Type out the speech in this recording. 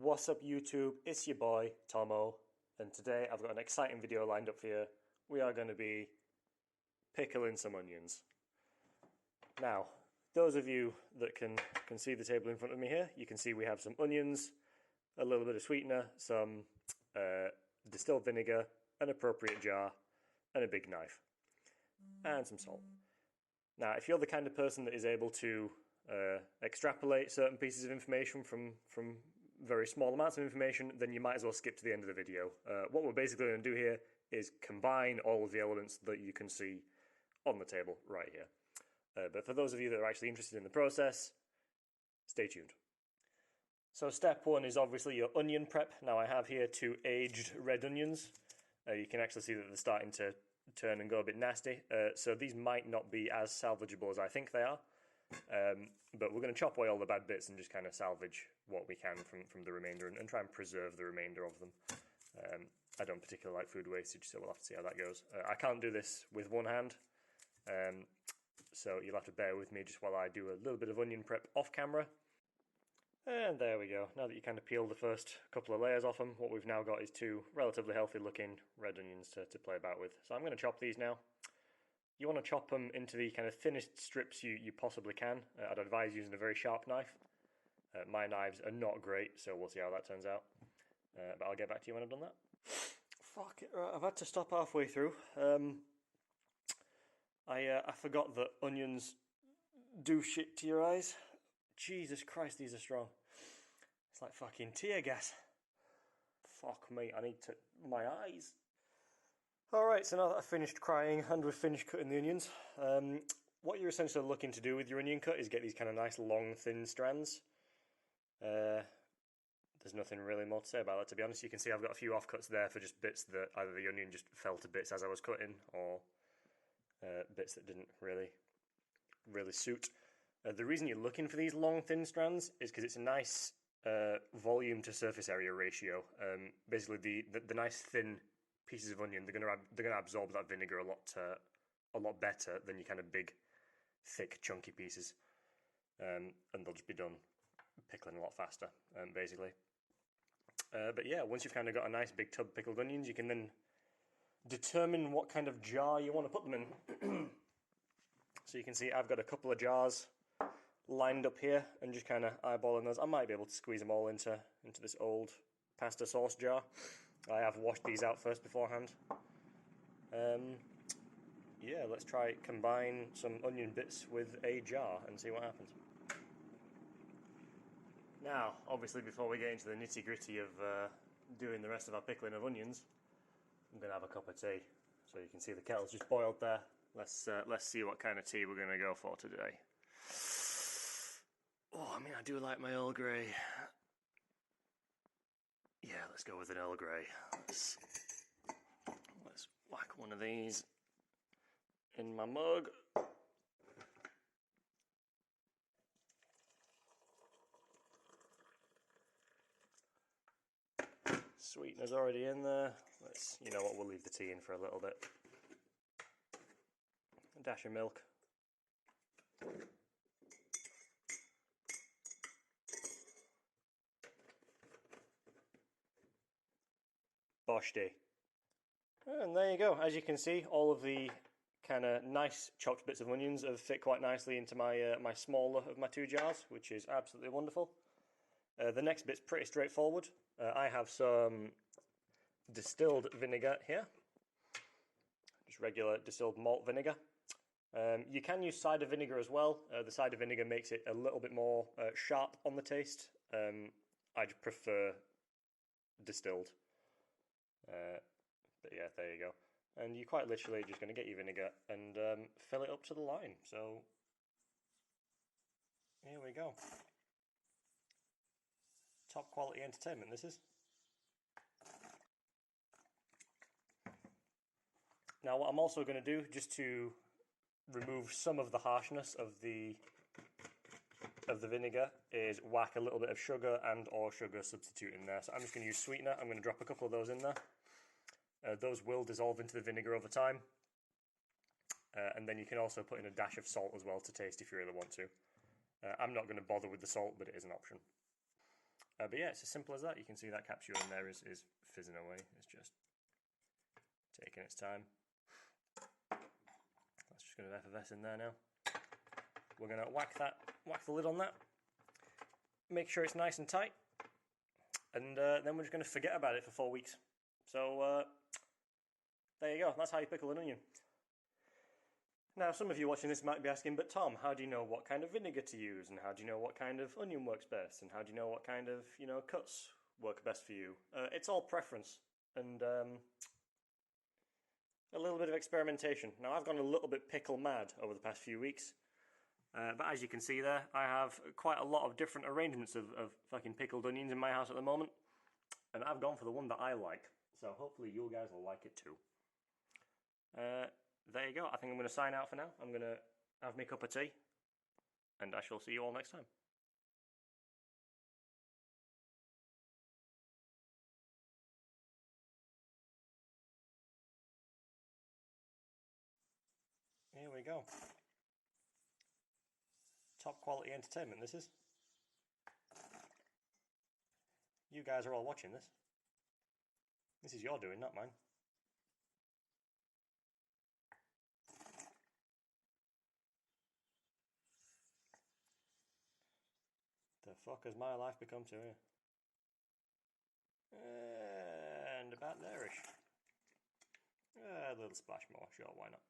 What's up YouTube, it's your boy Tomo, and today I've got an exciting video lined up for you. We are going to be pickling some onions. Now, those of you that can see the table in front of me here, you can see we have some onions, a little bit of sweetener, some distilled vinegar, an appropriate jar, and a big knife, and some salt. Now, if you're the kind of person that is able to extrapolate certain pieces of information from very small amounts of information, then you might as well skip to the end of the video. What we're basically going to do here is combine all of the elements that you can see on the table right here. But for those of you that are actually interested in the process, stay tuned. So step one is obviously your onion prep. Now I have here 2 aged red onions. You can actually see that they're starting to turn and go a bit nasty. So these might not be as salvageable as I think they are. But we're going to chop away all the bad bits and just kind of salvage what we can from the remainder and try and preserve the remainder of them. I don't particularly like food wastage, so we'll have to see how that goes. I can't do this with one hand, so you'll have to bear with me just while I do a little bit of onion prep off camera. And there we go. Now that you kind of peeled the first couple of layers off them, what we've now got is 2 relatively healthy looking red onions to play about with. So I'm going to chop these now. You want to chop them into the kind of thinnest strips you possibly can. I'd advise using a very sharp knife. My knives are not great, so we'll see how that turns out. But I'll get back to you when I've done that. Fuck it, right, I've had to stop halfway through. I forgot that onions do shit to your eyes. Jesus Christ, these are strong. It's like fucking tear gas. Fuck me, I need to... my eyes. Alright, so now that I've finished crying and we've finished cutting the onions, what you're essentially looking to do with your onion cut is get these kind of nice long thin strands. There's nothing really more to say about that, to be honest. You can see I've got a few offcuts there for just bits that either the onion just fell to bits as I was cutting, or bits that didn't really suit. The reason you're looking for these long thin strands is because it's a nice volume to surface area ratio. Basically the nice thin pieces of onion, they're gonna absorb that vinegar a lot better than your kind of big, thick, chunky pieces, and they'll just be done pickling a lot faster, basically. But yeah, once you've kind of got a nice big tub of pickled onions, you can then determine what kind of jar you want to put them in. So you can see I've got a couple of jars lined up here, and just kind of eyeballing those. I might be able to squeeze them all into this old pasta sauce jar. I have washed these out first beforehand. Yeah, let's try combine some onion bits with a jar and see what happens. Now, obviously, before we get into the nitty-gritty of doing the rest of our pickling of onions, I'm going to have a cup of tea. So you can see the kettle's just boiled there. Let's see what kind of tea we're going to go for today. Oh, I mean, I do like my Earl Grey. Yeah, let's go with an Earl Grey. Let's whack one of these in my mug. Sweetener's already in there. You know what, we'll leave the tea in for a little bit. A dash of milk. Boshty. And there you go. As you can see, all of the kind of nice chopped bits of onions have fit quite nicely into my my smaller of my 2 jars, which is absolutely wonderful. The next bit's pretty straightforward. I have some distilled vinegar here, just regular distilled malt vinegar. You can use cider vinegar as well. The cider vinegar makes it a little bit more sharp on the taste. I just prefer distilled. But yeah, there you go. And you're quite literally just going to get your vinegar and fill it up to the line. So here we go. Top quality entertainment this is. Now what I'm also going to do, just to remove some of the harshness of the vinegar, is whack a little bit of sugar and or sugar substitute in there. So I'm just going to use sweetener. I'm going to drop a couple of those in there. Those will dissolve into the vinegar over time. And then you can also put in a dash of salt as well to taste if you really want to. I'm not going to bother with the salt, but it is an option. But yeah, it's as simple as that. You can see that capsule in there is fizzing away. It's just taking its time. That's just going to effervesce in there now. We're going to whack the lid on that. Make sure it's nice and tight. And then we're just going to forget about it for 4 weeks. So there you go. That's how you pickle an onion. Now, some of you watching this might be asking, but Tom, how do you know what kind of vinegar to use? And how do you know what kind of onion works best? And how do you know what kind of, cuts work best for you? It's all preference and a little bit of experimentation. Now, I've gone a little bit pickle mad over the past few weeks. But as you can see there, I have quite a lot of different arrangements of fucking pickled onions in my house at the moment. And I've gone for the one that I like. So hopefully you guys will like it too. There you go. I think I'm going to sign out for now. I'm going to have my cup of tea. And I shall see you all next time. Here we go. Top quality entertainment this is. You guys are all watching this. This is your doing, not mine. The fuck has my life become to here? And about there-ish. A little splash more, sure, why not?